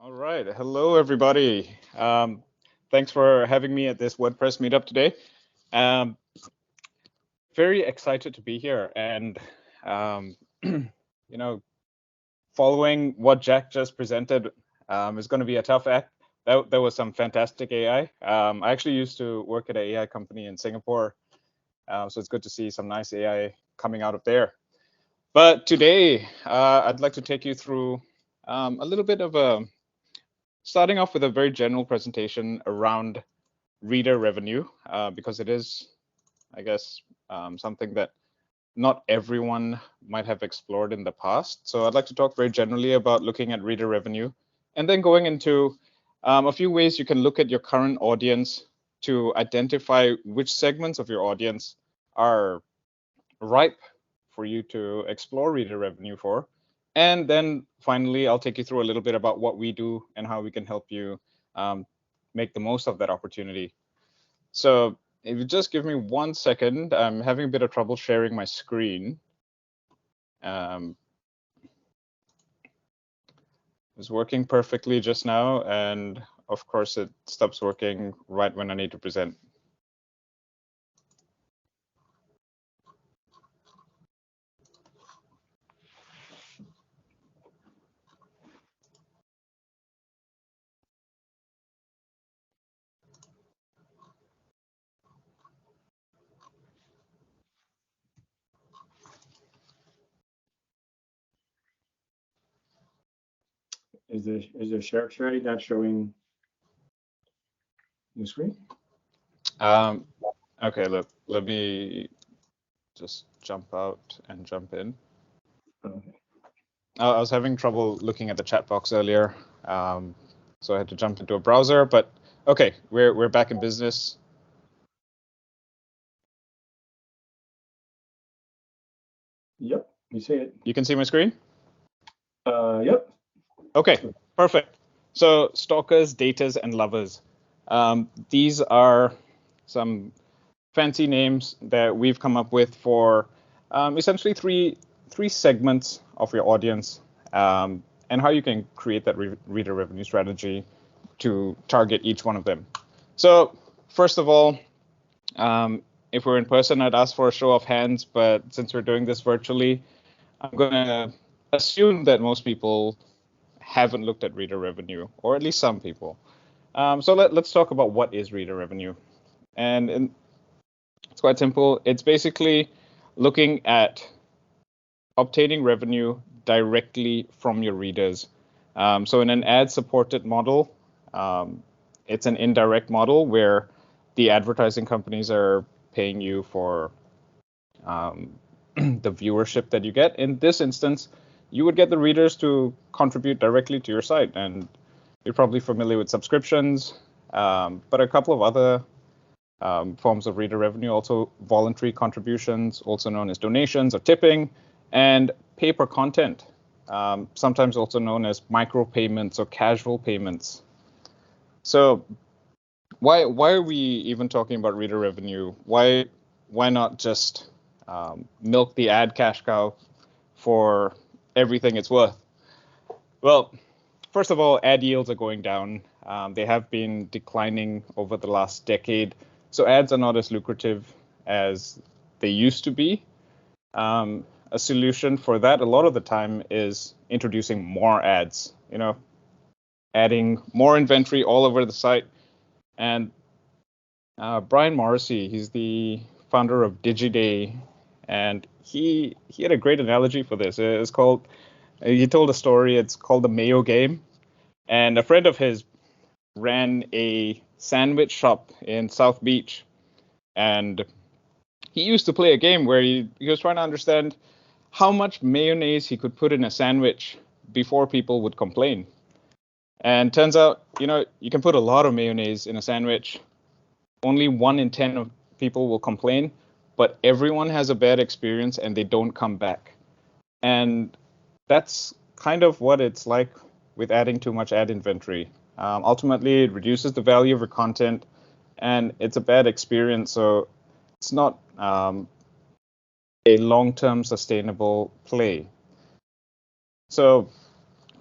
All right. Hello, everybody. Thanks for having me at this WordPress meetup today. Very excited to be here. And, following what Jack just presented is going to be a tough act. That was some fantastic AI. I actually used to work at an AI company in Singapore. So it's good to see some nice AI coming out of there. But today, I'd like to take you through a little bit of starting off with a very general presentation around reader revenue, because it is, I guess, something that not everyone might have explored in the past. So I'd like to talk very generally about looking at reader revenue and then going into a few ways you can look at your current audience to identify which segments of your audience are ripe for you to explore reader revenue for. And then finally, I'll take you through a little bit about what we do and how we can help you make the most of that opportunity. So if you just give me 1 second, I'm having a bit of trouble sharing my screen. It was working perfectly just now, and of course it stops working right when I need to present. Is the share tray not showing the screen? Okay, look, let me just jump out and jump in. Okay. I was having trouble looking at the chat box earlier, so I had to jump into a browser. But okay, we're back in business. Yep, you see it. You can see my screen? Yep. Okay, perfect. So stalkers, daters, and lovers. These are some fancy names that we've come up with for essentially three segments of your audience, and how you can create that reader revenue strategy to target each one of them. So first of all, if we're in person, I'd ask for a show of hands, but since we're doing this virtually, I'm going to assume that most people haven't looked at reader revenue, or at least some people. So let's talk about what is reader revenue. And it's quite simple. It's basically looking at obtaining revenue directly from your readers. So in an ad-supported model, it's an indirect model where the advertising companies are paying you for the viewership that you get. In this instance, you would get the readers to contribute directly to your site, and you're probably familiar with subscriptions, but a couple of other forms of reader revenue, also voluntary contributions, also known as donations or tipping, and pay-per-content, sometimes also known as micropayments or casual payments. So why are we even talking about reader revenue? Why not just milk the ad cash cow for everything it's worth? Well, first of all, ad yields are going down. They have been declining over the last decade. So ads are not as lucrative as they used to be. A solution for that a lot of the time is introducing more ads, adding more inventory all over the site. And Brian Morrissey, he's the founder of DigiDay, and he had a great analogy for this. It's called, he told a story, it's called the Mayo Game. And a friend of his ran a sandwich shop in South Beach, and he used to play a game where he was trying to understand how much mayonnaise he could put in a sandwich before people would complain. And turns out, you can put a lot of mayonnaise in a sandwich. Only 1 in 10 of people will complain, but everyone has a bad experience and they don't come back. And that's kind of what it's like with adding too much ad inventory. Ultimately, it reduces the value of your content, and it's a bad experience. So it's not a long-term sustainable play. So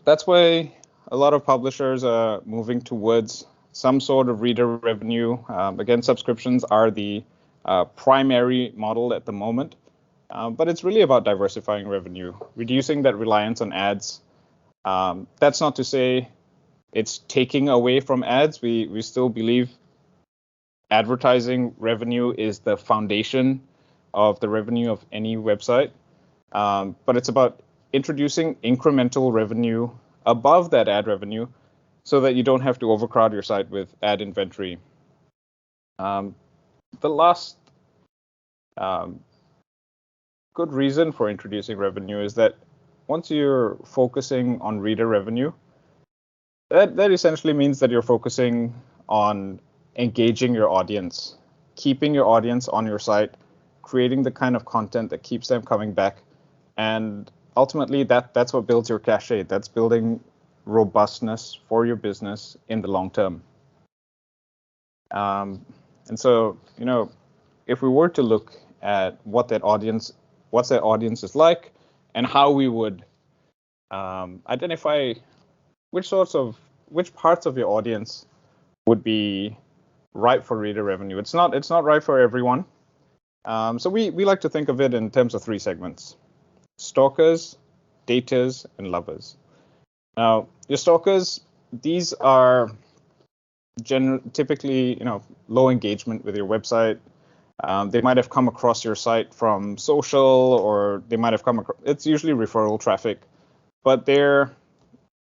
that's why a lot of publishers are moving towards some sort of reader revenue. Again, subscriptions are the primary model at the moment, but it's really about diversifying revenue, reducing that reliance on ads. That's not to say it's taking away from ads. We still believe advertising revenue is the foundation of the revenue of any website, but it's about introducing incremental revenue above that ad revenue so that you don't have to overcrowd your site with ad inventory. The last good reason for introducing revenue is that once you're focusing on reader revenue, that essentially means that you're focusing on engaging your audience, keeping your audience on your site, creating the kind of content that keeps them coming back, and ultimately that's what builds your cachet. That's building robustness for your business in the long term. And so, if we were to look at what that audience is like, and how we would identify which parts of your audience would be ripe for reader revenue. It's not right for everyone. So we like to think of it in terms of 3 segments: stalkers, daters, and lovers. Now, your stalkers, these are typically low engagement with your website. They might have come across your site from social, or they might have come across, it's usually referral traffic, but they're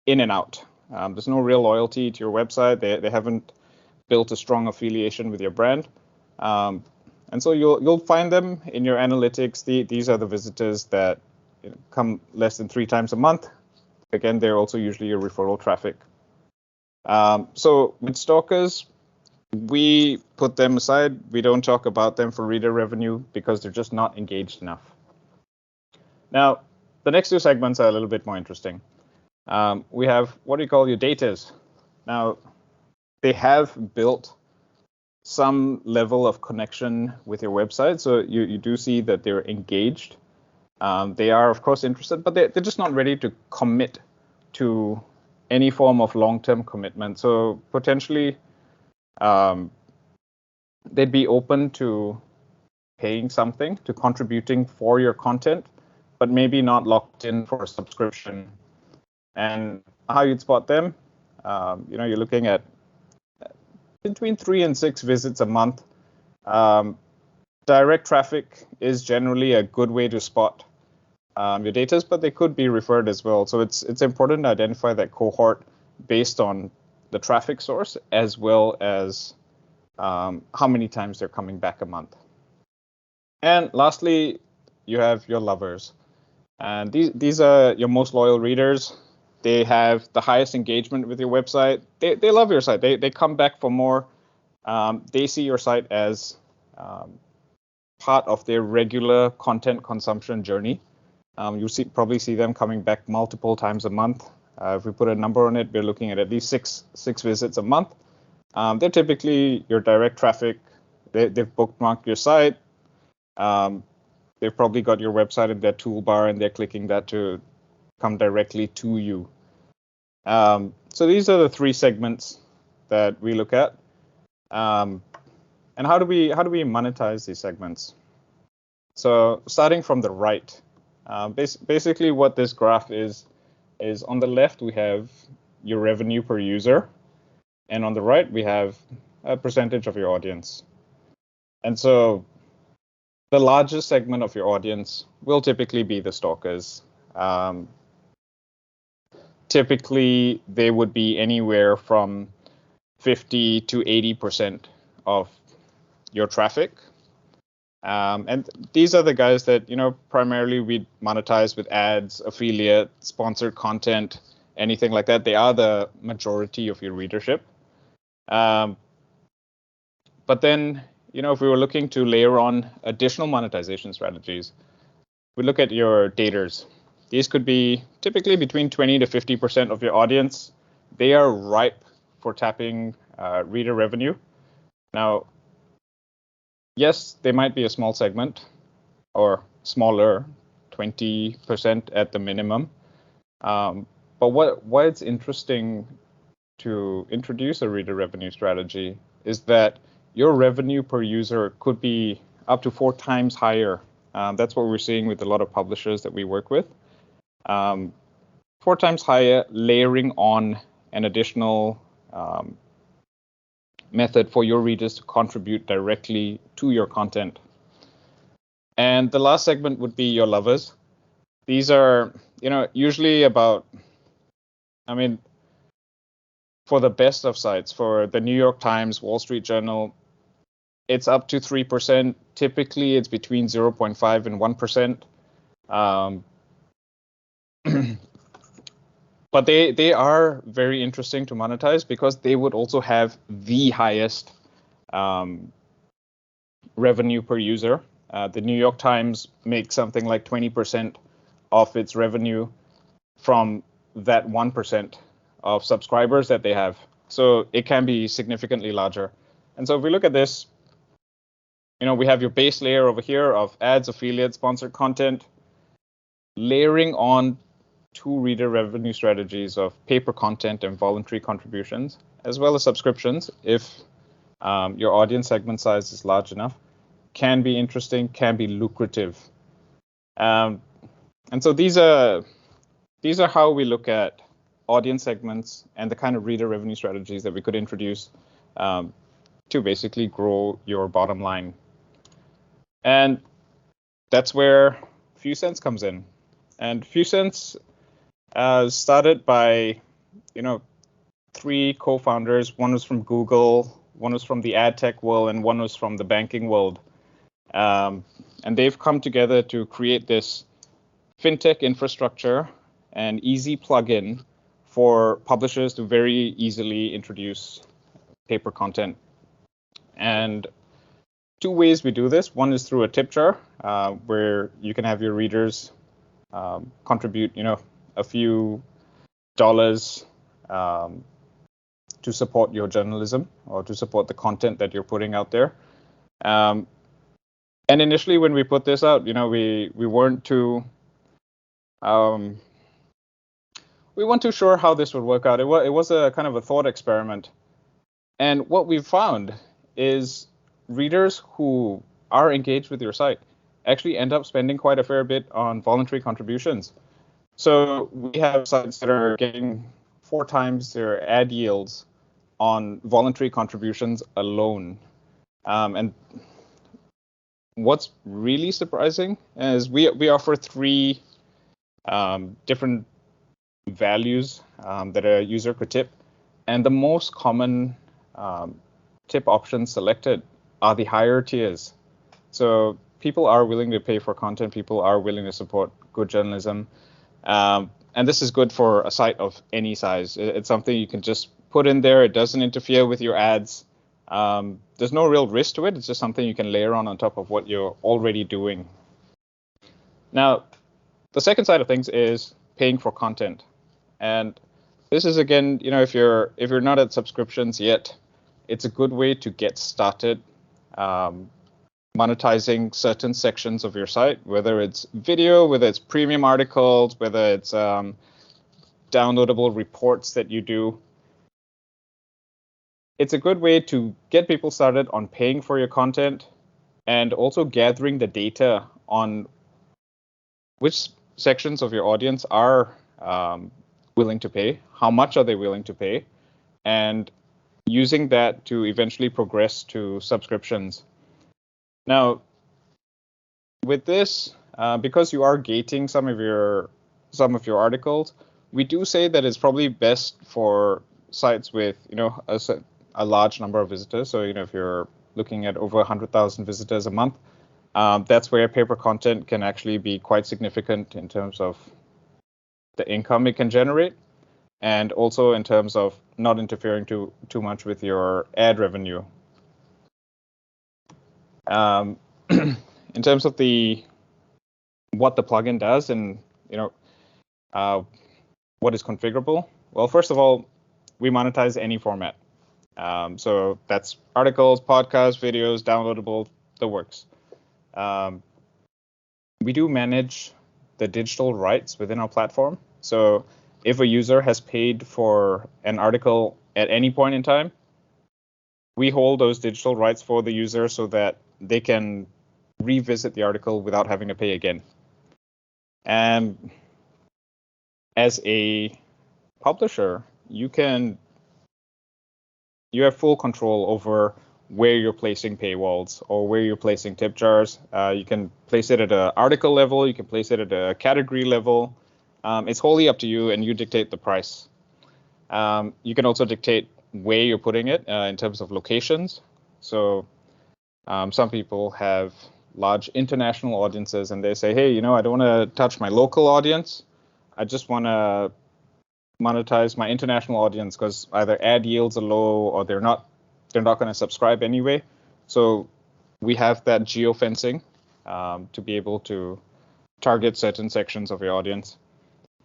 in and out. There's no real loyalty to your website. They haven't built a strong affiliation with your brand. And so you'll find them in your analytics. These are the visitors that come less than 3 times a month. Again, they're also usually your referral traffic. So with stalkers, we put them aside. We don't talk about them for reader revenue because they're just not engaged enough. Now, the next 2 segments are a little bit more interesting. We have what we call your daters. Now, they have built some level of connection with your website, so you do see that they're engaged. They are, of course, interested, but they're just not ready to commit to any form of long-term commitment. So potentially, they'd be open to paying something, to contributing for your content, but maybe not locked in for a subscription. And how you'd spot them, you're looking at between 3 and 6 visits a month. Direct traffic is generally a good way to spot your daters, but they could be referred as well. So it's important to identify that cohort based on the traffic source as well as how many times they're coming back a month. And lastly, you have your lovers. And these are your most loyal readers. They have the highest engagement with your website. They love your site. They come back for more. They see your site as part of their regular content consumption journey. You'll probably see them coming back multiple times a month. If we put a number on it, we're looking at least six visits a month. They're typically your direct traffic. They've bookmarked your site. They've probably got your website in their toolbar, and they're clicking that to come directly to you. So these are the 3 segments that we look at. And how do we monetize these segments? So starting from the right, basically what this graph is on the left we have your revenue per user, and on the right we have a percentage of your audience. And so the largest segment of your audience will typically be the stalkers. Typically, they would be anywhere from 50 to 80% of your traffic. And these are the guys that, primarily we monetize with ads, affiliate, sponsored content, anything like that. They are the majority of your readership. But then, if we were looking to layer on additional monetization strategies, we look at your daters. These could be typically between 20 to 50% of your audience. They are ripe for tapping reader revenue. Now, yes, they might be a small segment or smaller, 20% at the minimum. But why it's interesting to introduce a reader revenue strategy is that your revenue per user could be up to 4 times higher. That's what we're seeing with a lot of publishers that we work with. 4 times higher, layering on an additional method for your readers to contribute directly to your content. And the last segment would be your lovers. These are, usually about, for the best of sites, for the New York Times, Wall Street Journal, it's up to 3%. Typically, it's between 0.5 and 1%. But they are very interesting to monetize because they would also have the highest revenue per user. The New York Times makes something like 20% of its revenue from that 1% of subscribers that they have. So it can be significantly larger. And so if we look at this, we have your base layer over here of ads, affiliates, sponsored content, layering on 2 reader revenue strategies of paper content and voluntary contributions, as well as subscriptions if your audience segment size is large enough, can be interesting, can be lucrative. And so these are how we look at audience segments and the kind of reader revenue strategies that we could introduce to basically grow your bottom line. And that's where Fewcents comes in. And Fewcents started by, 3 co-founders. One was from Google, one was from the ad tech world, and one was from the banking world. And they've come together to create this fintech infrastructure and easy plugin for publishers to very easily introduce paper content. And 2 ways we do this. One is through a tip jar, where you can have your readers contribute, a few dollars to support your journalism or to support the content that you're putting out there. And initially, when we put this out, we weren't too sure how this would work out. It was a kind of a thought experiment. And what we found is readers who are engaged with your site actually end up spending quite a fair bit on voluntary contributions. So we have sites that are getting 4 times their ad yields on voluntary contributions alone. And what's really surprising is we offer 3 different values that a user could tip. And the most common tip options selected are the higher tiers. So people are willing to pay for content. People are willing to support good journalism. And this is good for a site of any size. It's something you can just put in there. It doesn't interfere with your ads. There's no real risk to it. It's just something you can layer on top of what you're already doing. Now, the second side of things is paying for content. And this is, again, if you're not at subscriptions yet, it's a good way to get started monetizing certain sections of your site, whether it's video, whether it's premium articles, whether it's downloadable reports that you do. It's a good way to get people started on paying for your content and also gathering the data on which sections of your audience are willing to pay, how much are they willing to pay, and using that to eventually progress to subscriptions. Now, with this, because you are gating some of your articles, we do say that it's probably best for sites with a large number of visitors. So if you're looking at over 100,000 visitors a month, that's where paper content can actually be quite significant in terms of the income it can generate, and also in terms of not interfering too much with your ad revenue. In terms of what the plugin does and what is configurable, well, first of all, we monetize any format. So that's articles, podcasts, videos, downloadable, the works. We do manage the digital rights within our platform. So if a user has paid for an article at any point in time, we hold those digital rights for the user so that they can revisit the article without having to pay again. And as a publisher, you have full control over where you're placing paywalls or where you're placing tip jars. You can place it at an article level, you can place it at a category level. It's wholly up to you, and you dictate the price. You can also dictate where you're putting it in terms of locations. So some people have large international audiences, and they say, hey, I don't want to touch my local audience. I just want to monetize my international audience because either ad yields are low or they're not going to subscribe anyway. So we have that geofencing to be able to target certain sections of your audience.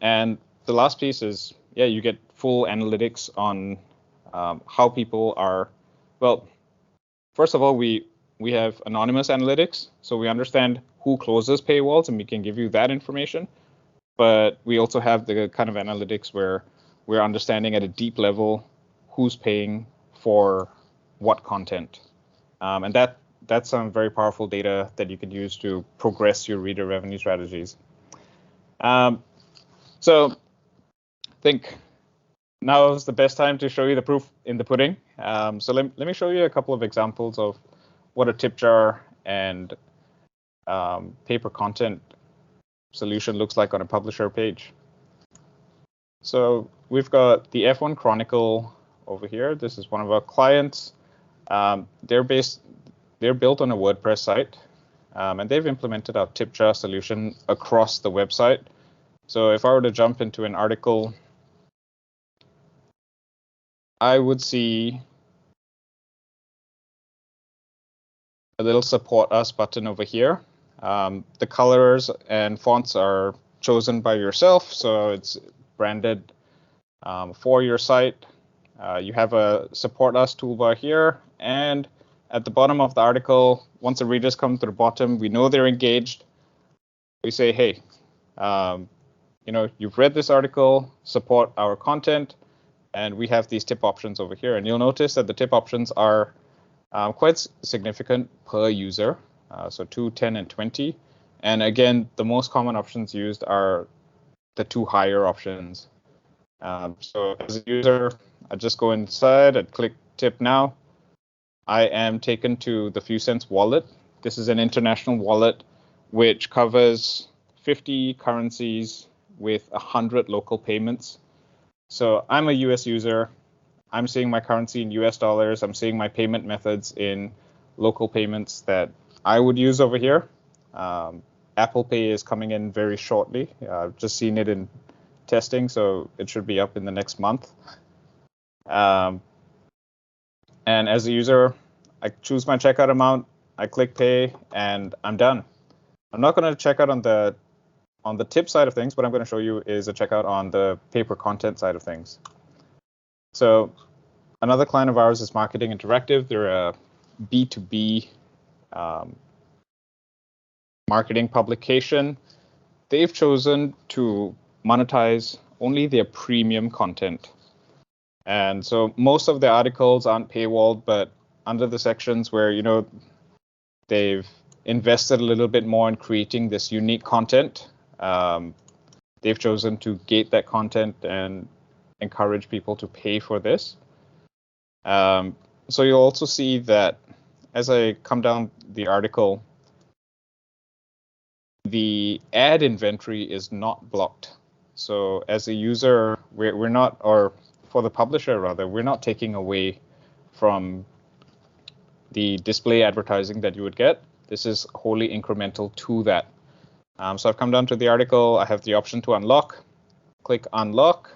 And the last piece is, you get full analytics on how people are. Well, first of all, we have anonymous analytics, so we understand who closes paywalls, and we can give you that information. But we also have the kind of analytics where we're understanding at a deep level who's paying for what content. And that's some very powerful data that you can use to progress your reader revenue strategies. So I think now is the best time to show you the proof in the pudding. So let me show you a couple of examples of what a tip jar and pay-per-content solution looks like on a publisher page. So we've got the F1 Chronicle over here. This is one of our clients. They're built on a WordPress site, and they've implemented our tip jar solution across the website. So if I were to jump into an article, I would see a little support us button over here. The colors and fonts are chosen by yourself, so it's branded for your site. You have a support us toolbar here, and at the bottom of the article, once the readers come to the bottom, we know they're engaged. We say, hey, you've read this article, support our content, and we have these tip options over here. And you'll notice that the tip options are quite significant per user, so 2, 10, and 20. And again, the most common options used are the 2 higher options. So as a user, I just go inside and click tip now. I am taken to the Fewcents wallet. This is an international wallet which covers 50 currencies with 100 local payments. So I'm a US user. I'm seeing my currency in US dollars. I'm seeing my payment methods in local payments that I would use over here. Apple Pay is coming in very shortly. I've just seen it in testing, so it should be up in the next month. And as a user, I choose my checkout amount, I click pay, and I'm done. I'm not going to check out on the tip side of things. What I'm going to show you is a checkout on the pay-per-content side of things. So another client of ours is Marketing Interactive. They're a B2B marketing publication. They've chosen to monetize only their premium content. And so most of the articles aren't paywalled, but under the sections where, they've invested a little bit more in creating this unique content, they've chosen to gate that content and encourage people to pay for this. So you'll also see that as I come down the article, the ad inventory is not blocked. So as a user, we're not, or for the publisher rather, we're not taking away from the display advertising that you would get. This is wholly incremental to that. So I've come down to the article. I have the option to unlock. Click unlock.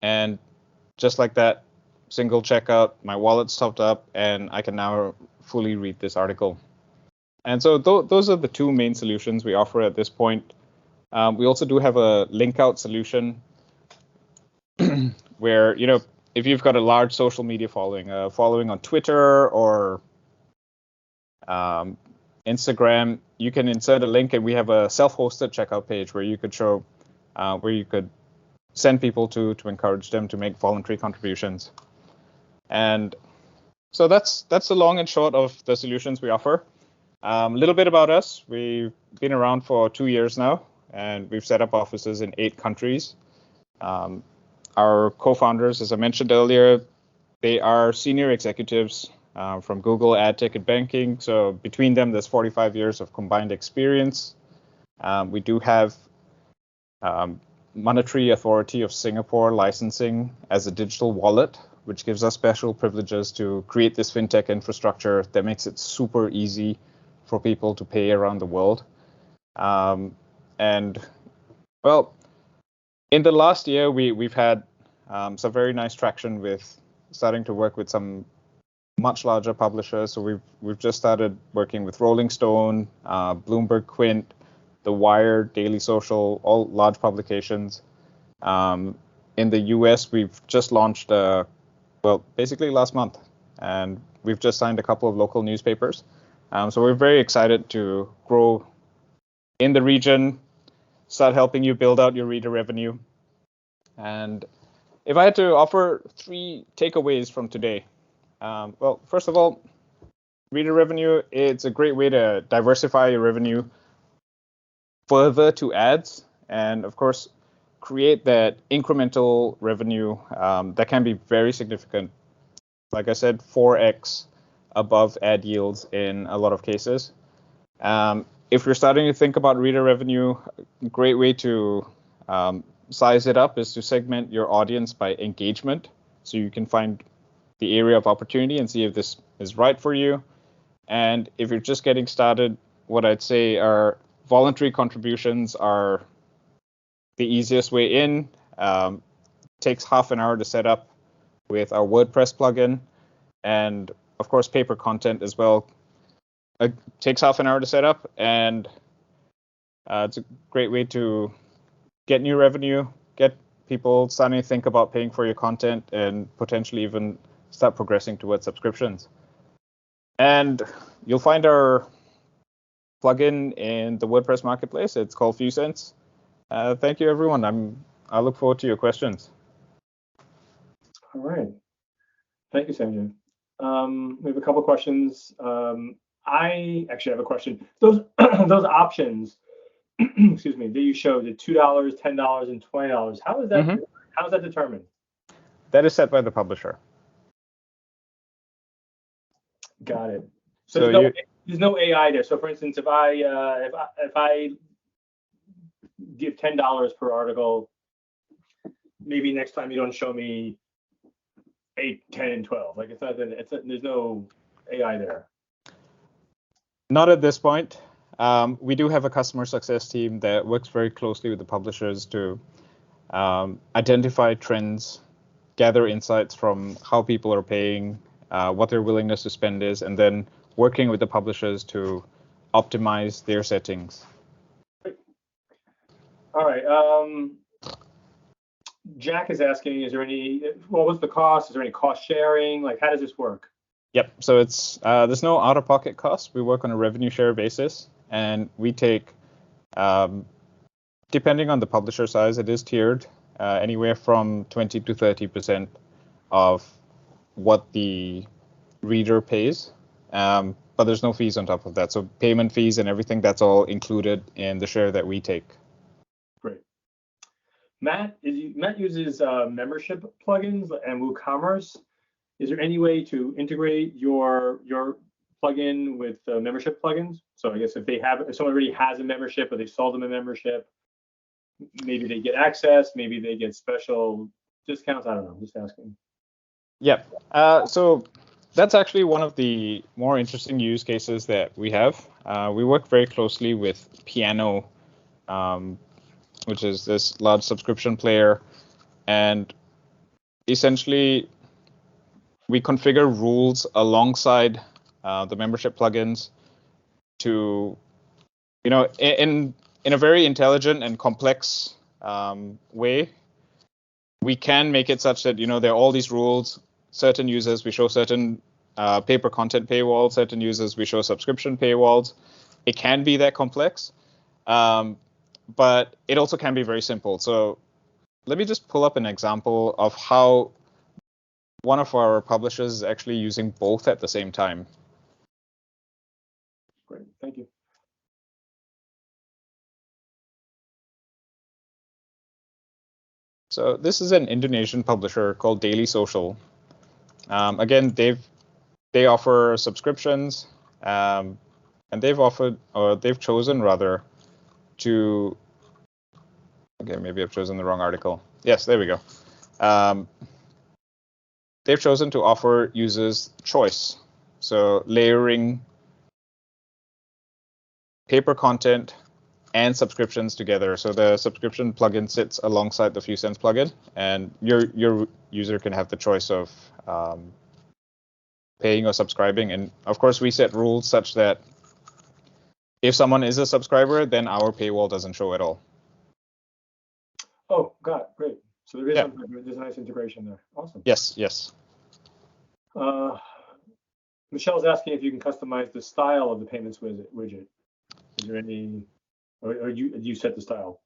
And just like that, single checkout, my wallet's topped up, and I can now fully read this article. And so those are the 2 main solutions we offer at this point. We also do have a link out solution where, if you've got a large social media following on Twitter or Instagram, you can insert a link, and we have a self-hosted checkout page where you could show, where you could send people to encourage them to make voluntary contributions. And so that's the long and short of the solutions we offer. A little bit about us. We've been around for 2 years now, and we've set up offices in 8 countries. Our co-founders, as I mentioned earlier, they are senior executives from Google, ad tech, and banking. So between them, there's 45 years of combined experience. We do have monetary authority of Singapore licensing as a digital wallet, which gives us special privileges to create this fintech infrastructure that makes it super easy for people to pay around the world. And well, in the last year, we've had some very nice traction with starting to work with some much larger publishers. So we've just started working with Rolling Stone, Bloomberg Quint, The Wire, Daily Social, all large publications. In the US, we've just launched, basically last month, and we've just signed a couple of local newspapers. So we're very excited to grow in the region, start helping you build out your reader revenue. And if I had to offer 3 takeaways from today, first of all, reader revenue, it's a great way to diversify your revenue further to ads, and of course, create that incremental revenue that can be very significant. Like I said, 4x above ad yields in a lot of cases. If you're starting to think about reader revenue, a great way to size it up is to segment your audience by engagement, so you can find the area of opportunity and see if this is right for you. And if you're just getting started, what I'd say are voluntary contributions are the easiest way in. Takes half an hour to set up with our WordPress plugin, and of course paper content as well. Takes half an hour to set up, and it's a great way to get new revenue, get people starting to think about paying for your content, and potentially even start progressing towards subscriptions. And you'll find our plugin in the WordPress marketplace. It's called Fewcents. Thank you, everyone. I look forward to your questions. All right. Thank you, Sanjeev. We have a couple questions. I actually have a question. Those those options, excuse me, that you showed, the $2, $10, and $20. How is that? How is that determined? That is set by the publisher. Got it. So there's no AI there. So for instance, if I give $10 per article, maybe next time you don't show me 8, 10, and 12. Like there's no AI there. Not at this point. We do have a customer success team that works very closely with the publishers to identify trends, gather insights from how people are paying, what their willingness to spend is, and then working with the publishers to optimize their settings. All right. Jack is asking, what was the cost? Is there any cost sharing? Like, how does this work? Yep. So it's there's no out-of-pocket cost. We work on a revenue share basis, and we take, depending on the publisher size, it is tiered, anywhere from 20 to 30% of what the reader pays. But there's no fees on top of that. So payment fees and everything, that's all included in the share that we take. Great. Matt uses membership plugins and WooCommerce. Is there any way to integrate your plugin with membership plugins? So I guess if someone already has a membership or they sold them a membership, maybe they get access, maybe they get special discounts. I don't know. I'm just asking. Yeah. So that's actually one of the more interesting use cases that we have. We work very closely with Piano, which is this large subscription player, and essentially we configure rules alongside the membership plugins to, in a very intelligent and complex way. We can make it such that there are all these rules. Certain users, we show certain paper content paywalls. Certain users, we show subscription paywalls. It can be that complex, but it also can be very simple. So let me just pull up an example of how one of our publishers is actually using both at the same time. Great, thank you. So this is an Indonesian publisher called Daily Social. Again, they offer subscriptions, and they've chosen rather to. Okay, maybe I've chosen the wrong article. Yes, there we go. They've chosen to offer users choice, so layering paper content and subscriptions together. So the subscription plugin sits alongside the Fewcents plugin, and your user can have the choice of paying or subscribing. And of course, we set rules such that if someone is a subscriber, then our paywall doesn't show at all. Oh, got it. Great. So there is there's a nice integration there. Awesome. Yes, yes. Michelle's asking if you can customize the style of the payments widget. Is there any, or you set the style?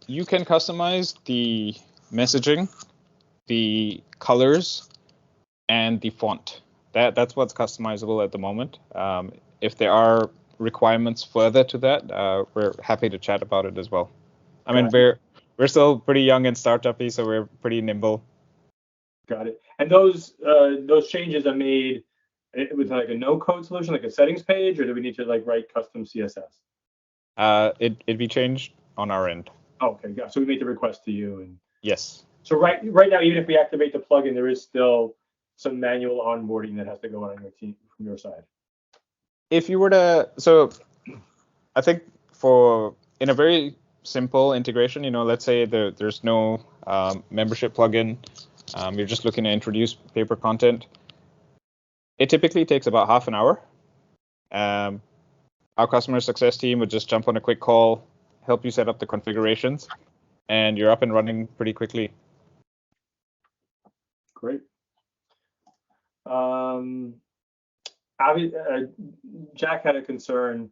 You can customize the messaging, the colors, and the font. That's what's customizable at the moment. If there are requirements further to that, we're happy to chat about it as well. I mean, we're still pretty young and startup-y, so we're pretty nimble. Got it. And those changes are made with like a no-code solution, like a settings page, or do we need to like write custom CSS? It'd be changed on our end. Oh, okay, got it. So we make the request to you, and yes. So right now, even if we activate the plugin, there is still some manual onboarding that has to go on your team from your side. If you were to, so I think in a very simple integration, let's say there's no membership plugin, you're just looking to introduce paper content. It typically takes about half an hour. Our customer success team would just jump on a quick call, help you set up the configurations, and you're up and running pretty quickly. Great. Jack had a concern.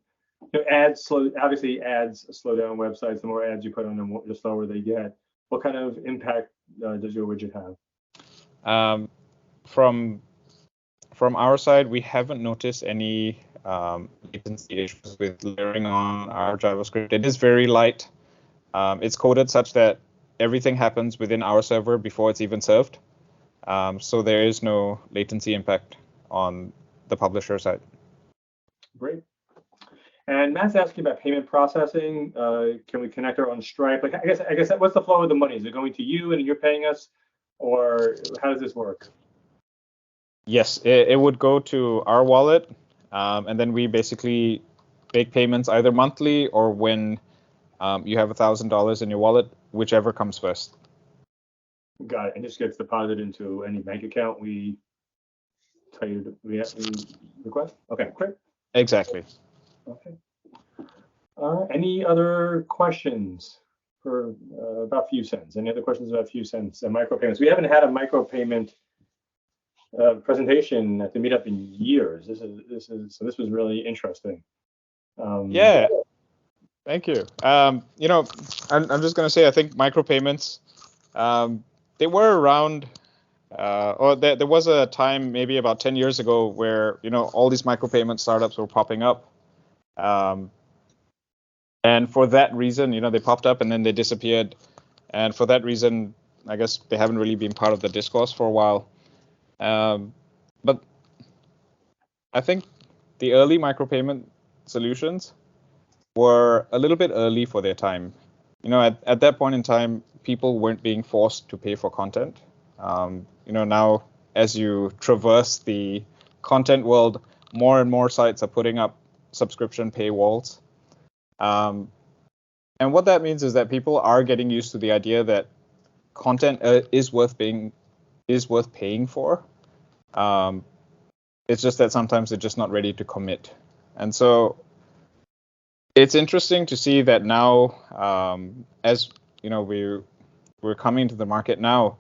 Obviously, ads slow down websites. The more ads you put on them, the slower they get. What kind of impact does your widget have? From our side, we haven't noticed any latency issues with layering on our JavaScript. It is very light. It's coded such that everything happens within our server before it's even served. So there is no latency impact on the publisher side. Great. And Matt's asking about payment processing. Can we connect our own Stripe? Like, I guess what's the flow of the money? Is it going to you and you're paying us, or how does this work? Yes, it would go to our wallet, and then we basically make payments either monthly or when you have $1,000 in your wallet, whichever comes first. Got it. And this gets deposited into any bank account we tell you we request? Okay, great. Exactly. Okay. Any other questions about Fewcents? Any other questions about Fewcents and micropayments? We haven't had a micropayment presentation at the Meetup in years. This was really interesting. Yeah. Thank you. I'm just going to say, I think micropayments, they were around, or there was a time maybe about 10 years ago where, all these micropayment startups were popping up. And for that reason, they popped up and then they disappeared. And for that reason, I guess they haven't really been part of the discourse for a while. But I think the early micropayment solutions were a little bit early for their time. At that point in time, people weren't being forced to pay for content. Now as you traverse the content world, more and more sites are putting up subscription paywalls. And what that means is that people are getting used to the idea that content is worth paying for. It's just that sometimes they're just not ready to commit. And so it's interesting to see that now, as we're coming to the market now,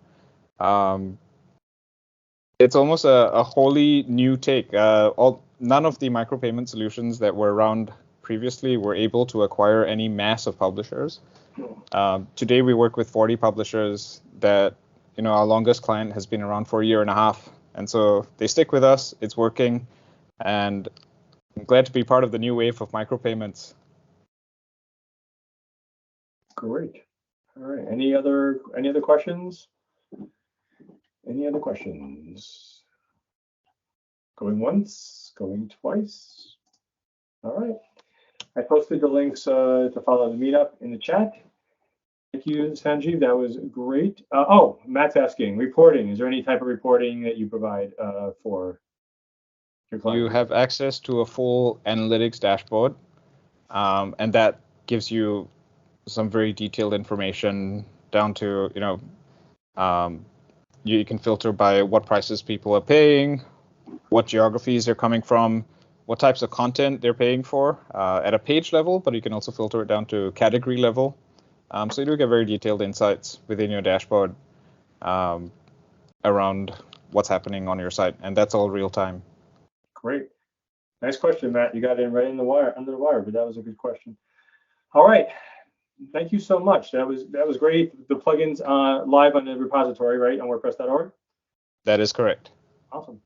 It's almost a wholly new take. None of the micropayment solutions that were around previously were able to acquire any mass of publishers. Today we work with 40 publishers that, our longest client has been around for a year and a half. And so they stick with us, it's working, and I'm glad to be part of the new wave of micropayments. Great. All right. Any other questions? Any other questions? Going once, going twice. All right. I posted the links to follow the meetup in the chat. Thank you, Sanjeev. That was great. Oh, Matt's asking, reporting. Is there any type of reporting that you provide for your clients? You have access to a full analytics dashboard, and that gives you some very detailed information down to, you can filter by what prices people are paying, what geographies they're coming from, what types of content they're paying for at a page level, but you can also filter it down to category level. So you do get very detailed insights within your dashboard around what's happening on your site, and that's all real time. Great. Nice question, Matt. You got in right in the wire, under the wire, but that was a good question. All right. Thank you so much. That was great. The plugins live on the repository, right, on WordPress.org? That is correct. Awesome.